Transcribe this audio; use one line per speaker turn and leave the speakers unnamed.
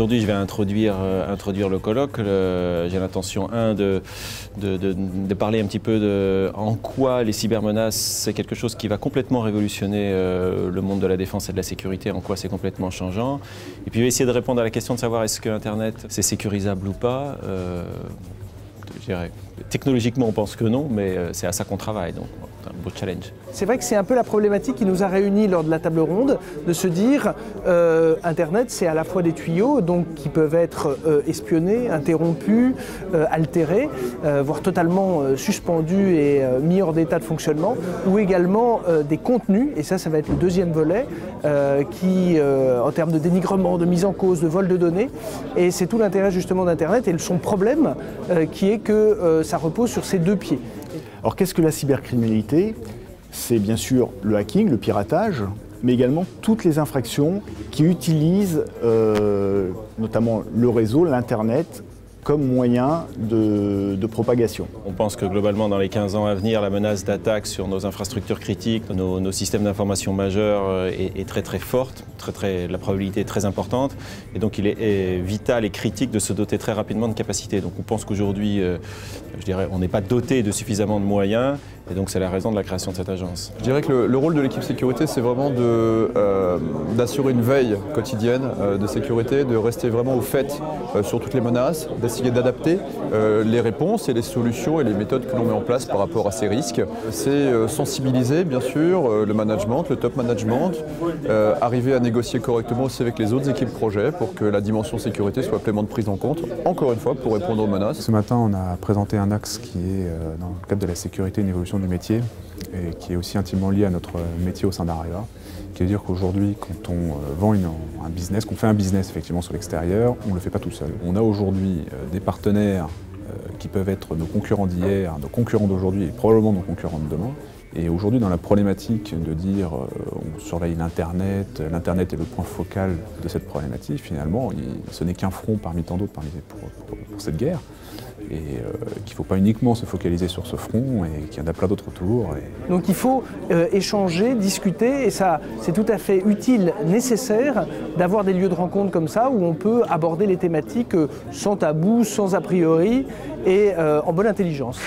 Aujourd'hui, je vais introduire le colloque. J'ai l'intention, de parler un petit peu de en quoi les cybermenaces, c'est quelque chose qui va complètement révolutionner le monde de la défense et de la sécurité, en quoi c'est complètement changeant. Et puis, je vais essayer de répondre à la question de savoir est-ce que Internet, c'est sécurisable ou pas. Je dirais, technologiquement, on pense que non, mais c'est à ça qu'on travaille. Donc, c'est un beau challenge.
C'est vrai que c'est un peu la problématique qui nous a réunis lors de la table ronde, de se dire Internet, c'est à la fois des tuyaux donc, qui peuvent être espionnés, interrompus, altérés, voire totalement suspendus et mis hors d'état de fonctionnement, ou également des contenus, et ça va être le deuxième volet, qui, en termes de dénigrement, de mise en cause, de vol de données, et c'est tout l'intérêt justement d'Internet et son problème qui est que ça repose sur ces deux pieds.
Alors qu'est-ce que la cybercriminalité ? C'est bien sûr le hacking, le piratage, mais également toutes les infractions qui utilisent notamment le réseau, l'Internet, comme moyen de propagation.
On pense que globalement, dans les 15 ans à venir, la menace d'attaque sur nos infrastructures critiques, nos systèmes d'information majeurs est très très forte, la probabilité est très importante. Et donc il est vital et critique de se doter très rapidement de capacités. Donc on pense qu'aujourd'hui, je dirais, on n'est pas doté de suffisamment de moyens. Et donc c'est la raison de la création de cette agence.
Je dirais que le rôle de l'équipe sécurité, c'est vraiment d'assurer une veille quotidienne de sécurité, de rester vraiment au fait sur toutes les menaces, d'essayer d'adapter les réponses et les solutions et les méthodes que l'on met en place par rapport à ces risques. C'est sensibiliser bien sûr le management, le top management, arriver à négocier correctement aussi avec les autres équipes projet pour que la dimension sécurité soit pleinement prise en compte, encore une fois pour répondre aux menaces.
Ce matin on a présenté un axe qui est dans le cadre de la sécurité, une évolution du métier et qui est aussi intimement lié à notre métier au sein d'Areva, qui veut dire qu'aujourd'hui quand on vend un business, qu'on fait un business effectivement sur l'extérieur, on ne le fait pas tout seul. On a aujourd'hui des partenaires qui peuvent être nos concurrents d'hier, nos concurrents d'aujourd'hui et probablement nos concurrents de demain. Et aujourd'hui, dans la problématique de dire on surveille l'Internet est le point focal de cette problématique, finalement, ce n'est qu'un front parmi tant d'autres pour cette guerre. Et qu'il ne faut pas uniquement se focaliser sur ce front et qu'il y en a plein d'autres autour.
Donc il faut échanger, discuter, et ça c'est tout à fait utile, nécessaire d'avoir des lieux de rencontre comme ça où on peut aborder les thématiques sans tabou, sans a priori et en bonne intelligence.